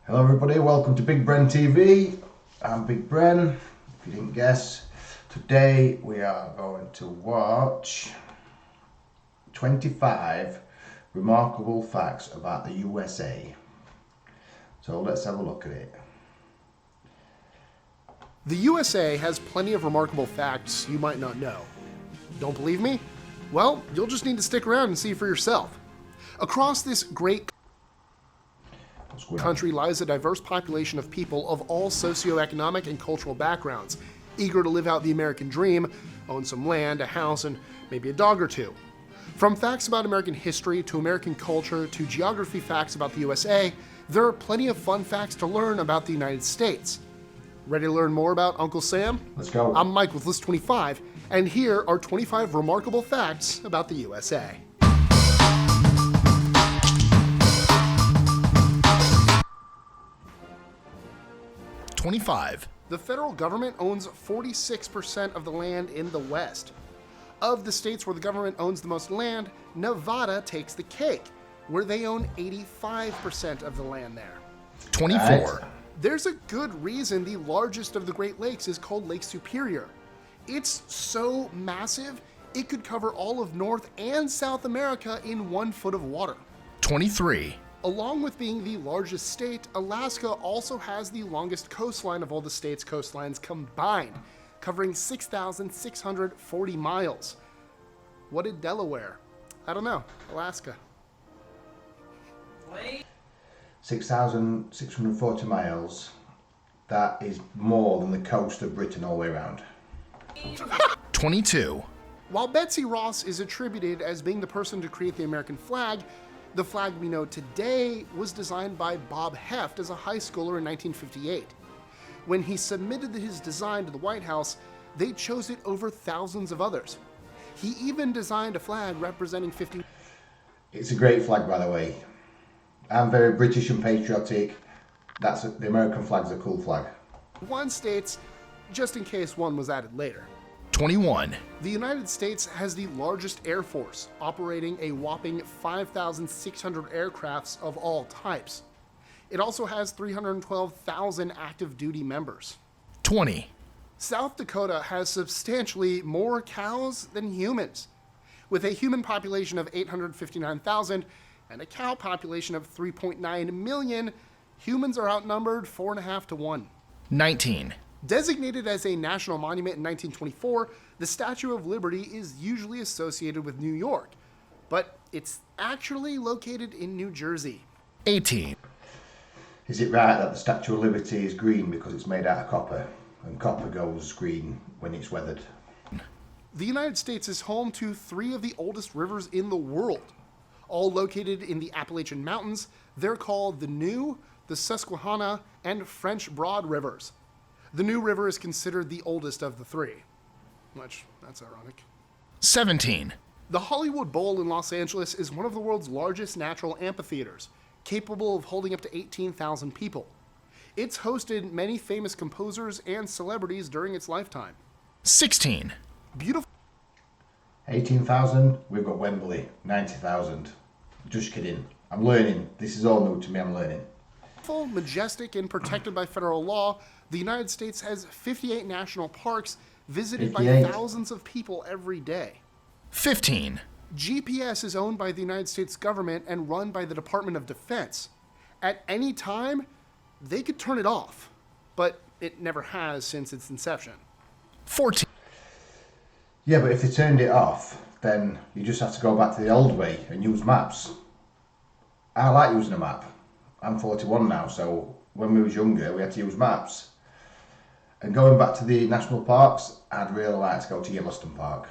Hello everybody, welcome to Big Bren TV. I'm Big Bren, if you didn't guess. Today we are going to watch 25 remarkable facts about the USA. So let's have a look at it. The USA has plenty of remarkable facts you might not know. Don't believe me? Well, you'll just need to stick around and see for yourself. Across this great country lies a diverse population of people of all socioeconomic and cultural backgrounds, eager to live out the American dream, own some land, a house, and maybe a dog or two. From facts about American history to American culture to geography facts about the USA, there are plenty of fun facts to learn about the United States. Ready to learn more about Uncle Sam? Let's go. I'm Mike with List 25, and here are 25 remarkable facts about the USA. 25. The federal government owns 46% of the land in the West. Of the states where the government owns the most land, Nevada takes the cake, where they own 85% of the land there. 24. There's a good reason the largest of the Great Lakes is called Lake Superior. It's so massive, it could cover all of North and South America in 1 foot of water. 23. Along with being the largest state, Alaska also has the longest coastline of all the state's coastlines combined, covering 6,640 miles. What did Delaware? I don't know. Alaska. 6,640 miles. That is more than the coast of Britain all the way around. 22. While Betsy Ross is attributed as being the person to create the American flag, the flag we know today was designed by Bob Heft as a high schooler in 1958. When he submitted his design to the White House, they chose it over thousands of others. He even designed a flag representing 50. It's a great flag, by the way. I'm very British and patriotic. The American flag's a cool flag. One states, just in case one was added later. 21. The United States has the largest air force, operating a whopping 5,600 aircrafts of all types. It also has 312,000 active duty members. 20. South Dakota has substantially more cows than humans. With a human population of 859,000 and a cow population of 3.9 million, humans are outnumbered 4.5 to 1. 19. Designated as a national monument in 1924, the Statue of Liberty is usually associated with New York, but it's actually located in New Jersey. 18. Is it right that the Statue of Liberty is green because it's made out of copper, and copper goes green when it's weathered? The United States is home to 3 of the oldest rivers in the world. All located in the Appalachian Mountains, they're called the New, the Susquehanna, and French Broad rivers. The New River is considered the oldest of the 3. Which, that's ironic. 17. The Hollywood Bowl in Los Angeles is one of the world's largest natural amphitheaters, capable of holding up to 18,000 people. It's hosted many famous composers and celebrities during its lifetime. 16. Beautiful. 18,000, we've got Wembley, 90,000. Just kidding. I'm learning. This is all new to me, I'm learning. Majestic, and protected by federal law, the United States has 58 national parks visited 58. by thousands of people every day. 15. GPS is owned by the United States government and run by the Department of Defense. At any time, they could turn it off, but it never has since its inception. 14. Yeah, but if they turned it off, then you just have to go back to the old way and use maps. I like using a map. I'm 41 now, so when we was younger, we had to use maps. And going back to the national parks, I'd really like to go to Yellowstone Park.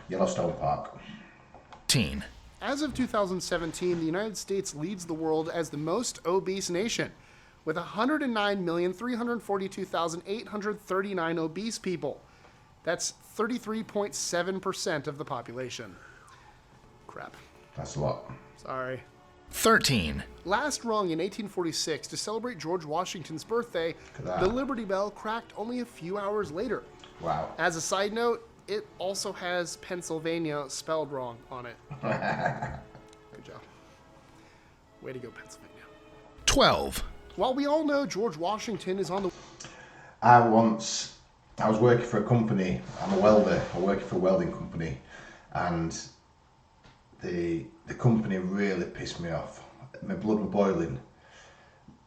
18. As of 2017, the United States leads the world as the most obese nation, with 109,342,839 obese people. That's 33.7% of the population. Crap. That's a lot. Sorry. 13. Last rung in 1846 to celebrate George Washington's birthday, the Liberty Bell cracked only a few hours later. Wow. As a side note, it also has Pennsylvania spelled wrong on it. Good job. Way to go, Pennsylvania. 12. While we all know George Washington is on the... I was working for a company. I'm a welder. I work for a welding company, and the company really pissed me off. My blood was boiling,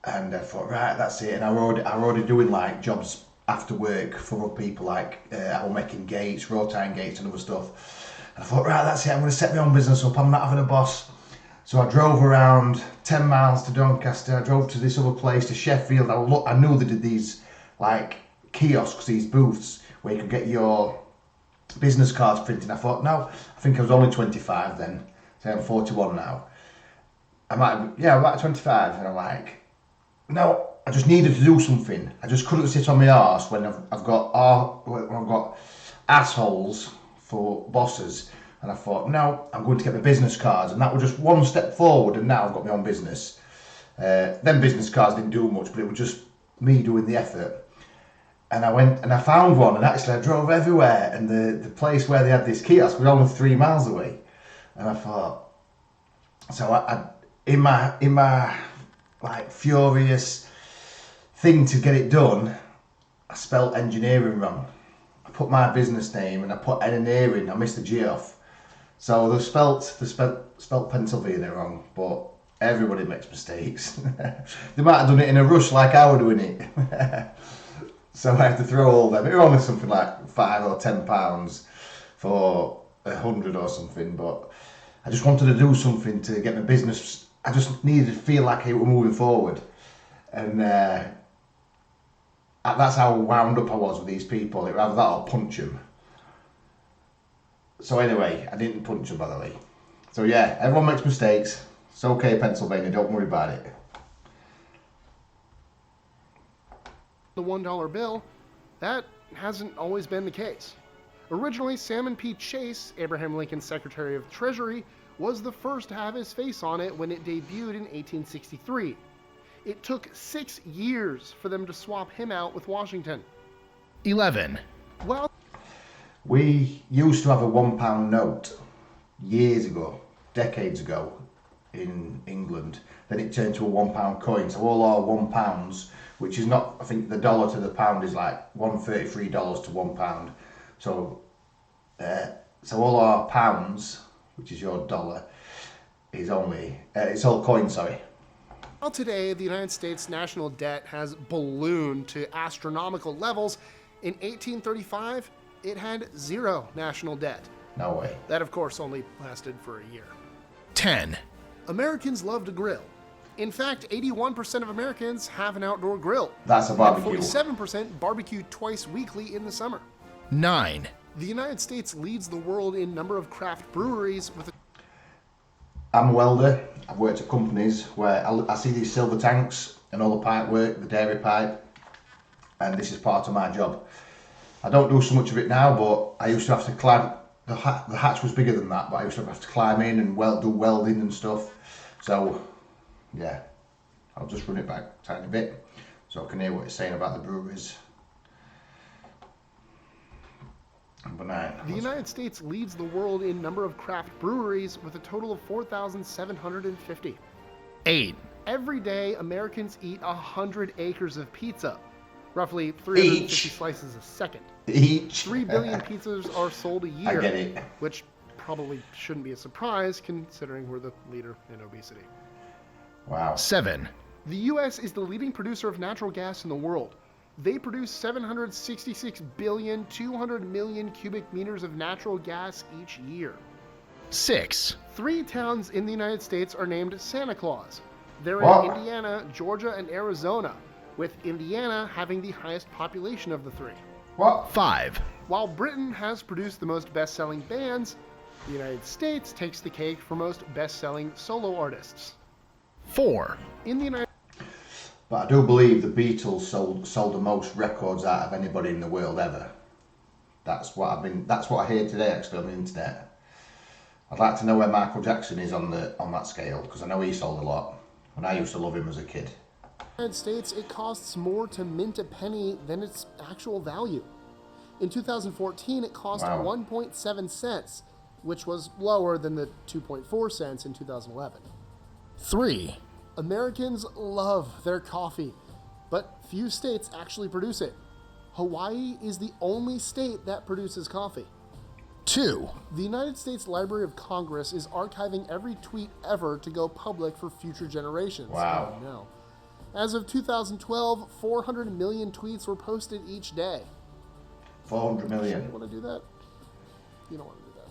and I thought, right, that's it. And I were already doing like jobs after work for other people, like I was making gates, road tying gates, and other stuff. And I thought, right, that's it. I'm going to set my own business up. I'm not having a boss. So I drove around 10 miles to Doncaster. I drove to this other place, to Sheffield. I knew they did these like kiosks, these booths where you could get your business cards printed. I thought, no, I think I was only 25 then. So I'm 41 now. I'm about 25, and I'm like, no, I just needed to do something. I just couldn't sit on my arse when I've got assholes for bosses. And I thought, no, I'm going to get my business cards, and that was just one step forward. And now I've got my own business. Them business cards didn't do much, but it was just me doing the effort. And I went and I found one, and actually I drove everywhere, and the place where they had this kiosk was only 3 miles away. And I thought, so I in my like furious thing to get it done, I spelled engineering wrong. I put my business name and I put engineering. I missed the G off. So they spelt Pennsylvania wrong, but everybody makes mistakes. They might have done it in a rush like I was doing it. So I had to throw all them. It was only something like £5 or £10 for 100 or something, but I just wanted to do something to get my business. I just needed to feel like it was moving forward, and that's how wound up I was with these people. It rather that or punch them. So anyway, I didn't punch them, by the way. So yeah, everyone makes mistakes. It's okay, Pennsylvania. Don't worry about it. The $1 bill, that hasn't always been the case. Originally, Salmon P. Chase, Abraham Lincoln's Secretary of Treasury, was the first to have his face on it when it debuted in 1863. It took 6 years for them to swap him out with Washington. 11. Well, we used to have a £1 note years ago, decades ago, in England. Then it turned to a £1 coin. So all our £1, which is not, I think the dollar to the pound is like $1.33 to £1. So all our pounds, which is your dollar, is only it's all coins. Sorry. Well, today, the United States national debt has ballooned to astronomical levels. In 1835, it had zero national debt. No way. That, of course, only lasted for a year. 10. Americans love to grill. In fact, 81% of Americans have an outdoor grill. That's a barbecue. And 47% barbecue twice weekly in the summer. 9. The United States leads the world in number of craft breweries with a... I'm a welder. I've worked at companies where I see these silver tanks and all the pipe work, the dairy pipe, and this is part of my job. I don't do so much of it now, but I used to have to climb. The hatch was bigger than that, but I used to have to climb in and do welding and stuff. So, yeah, I'll just run it back a tiny bit so I can hear what it's saying about the breweries. Number 9. The United States leads the world in number of craft breweries with a total of 4,750. 8. Every day, Americans eat 100 acres of pizza, roughly 350 Each. slices a second. Each. 3 billion pizzas are sold a year, I get it. which probably shouldn't be a surprise considering we're the leader in obesity. Wow. 7. The U.S. is the leading producer of natural gas in the world. They produce 766,200,000,000 cubic meters of natural gas each year. 6. 3 towns in the United States are named Santa Claus. They're What? in Indiana, Georgia, and Arizona, with Indiana having the highest population of the 3. What? 5. While Britain has produced the most best-selling bands, the United States takes the cake for most best-selling solo artists. 4. In the United But I do believe the Beatles sold the most records out of anybody in the world ever. That's what I hear today actually on the internet. I'd like to know where Michael Jackson is on that scale, because I know he sold a lot, and I used to love him as a kid. United States, it costs more to mint a penny than its actual value. In 2014, it cost Wow. 1.7 cents, which was lower than the 2.4 cents in 2011. 3. Americans love their coffee, but few states actually produce it. Hawaii is the only state that produces coffee. 2, The United States Library of Congress is archiving every tweet ever to go public for future generations. Wow. Oh, no. As of 2012, 400 million tweets were posted each day. 400 You million. want to do that? You don't want to do that.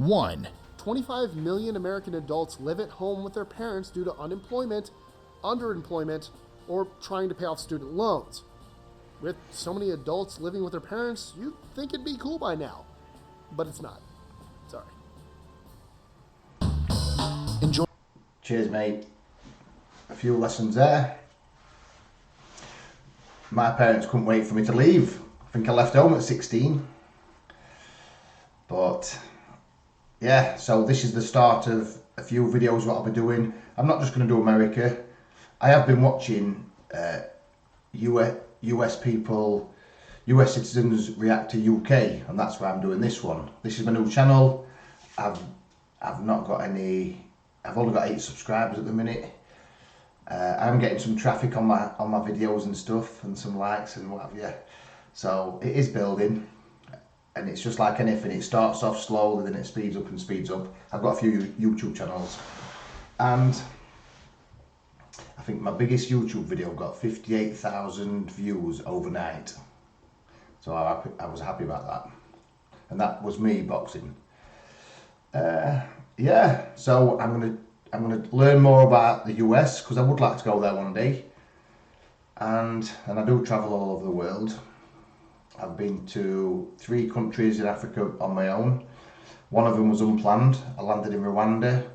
1, 25 million American adults live at home with their parents due to unemployment, underemployment, or trying to pay off student loans. With so many adults living with their parents, you'd think it'd be cool by now. But it's not. Sorry. Enjoy. Cheers, mate. A few lessons there. My parents couldn't wait for me to leave. I think I left home at 16. But yeah, so this is the start of a few videos what I'll be doing. I'm not just going to do America. I have been watching US people, US citizens react to UK, and that's why I'm doing this one. This is my new channel. I've not got any. I've only got 8 subscribers at the minute. I'm getting some traffic on my videos and stuff, and some likes and what have you. So it is building, and it's just like anything. It starts off slowly, then it speeds up and speeds up. I've got a few YouTube channels, and I think my biggest YouTube video got 58,000 views overnight. So I was happy about that, and that was me boxing. Yeah, so I'm gonna learn more about the US, because I would like to go there one day, and I do travel all over the world. I've been to 3 countries in Africa on my own. One of them was unplanned. I landed in Rwanda.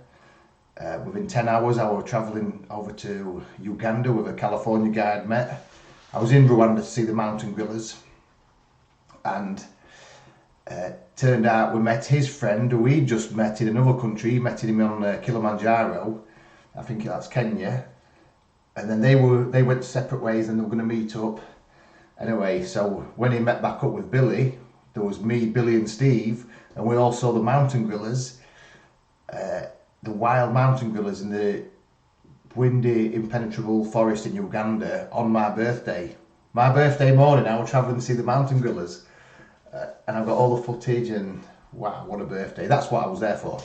Within 10 hours I was travelling over to Uganda with a California guy I'd met. I was in Rwanda to see the mountain gorillas, and turned out we met his friend who he'd just met in another country. He met him on Kilimanjaro, I think that's Kenya, and then they went separate ways and they were going to meet up. Anyway, so when he met back up with Billy, there was me, Billy and Steve, and we all saw the mountain gorillas, the wild mountain gorillas in the windy, impenetrable forest in Uganda on my birthday. My birthday morning, I was travelling to see the mountain gorillas. And I've got all the footage, and wow, what a birthday. That's what I was there for.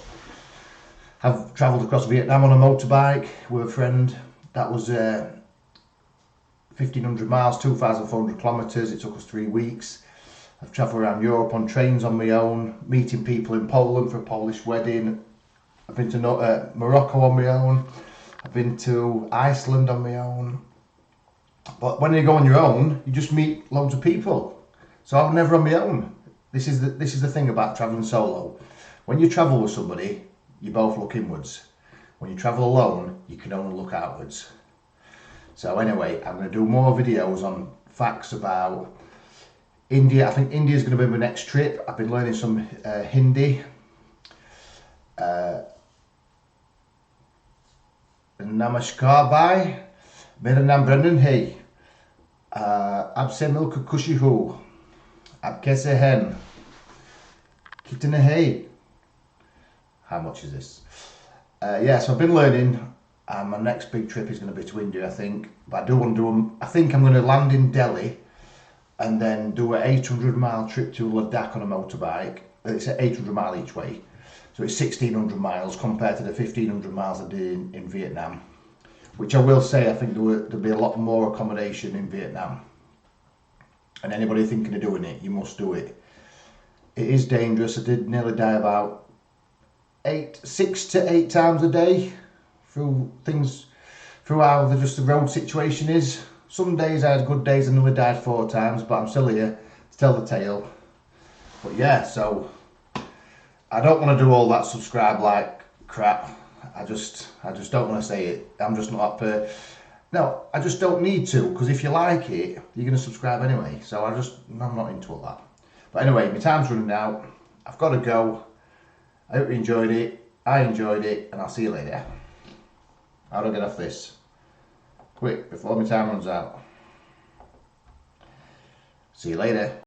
I've travelled across Vietnam on a motorbike with a friend. That was 1,500 miles, 2,400 kilometres. It took us 3 weeks. I've travelled around Europe on trains on my own, meeting people in Poland for a Polish wedding. I've been to Morocco on my own. I've been to Iceland on my own. But when you go on your own, you just meet loads of people. So I'm never on my own. This is the thing about travelling solo. When you travel with somebody, you both look inwards. When you travel alone, you can only look outwards. So anyway, I'm going to do more videos on facts about India. I think India is going to be my next trip. I've been learning some Hindi. Namaskar bhai. Mera naam Brendan hai. Aapse milk khushi ho. Ab kaise hain? Kitne hai? How much is this? Yeah, so I've been learning, and my next big trip is going to be to India, I think. But I do want to do them. I think I'm going to land in Delhi and then do an 800-mile trip to Ladakh on a motorbike. It's 800 mile each way, so it's 1,600 miles compared to the 1,500 miles I did in Vietnam. Which I will say, I think there'll be a lot more accommodation in Vietnam. And anybody thinking of doing it, you must do it. It is dangerous. I did nearly die about 6 to 8 times a day through how the road situation is. Some days I had good days and nearly died 4 times, but I'm still here to tell the tale. But yeah, so I don't want to do all that subscribe like crap. I just don't want to say it. I'm just not up. No, I just don't need to, because if you like it, you're going to subscribe anyway. So I'm not into all that. But anyway, my time's running out. I've got to go. I hope you enjoyed it. I enjoyed it, and I'll see you later. How do I get off this? Quick, before my time runs out. See you later.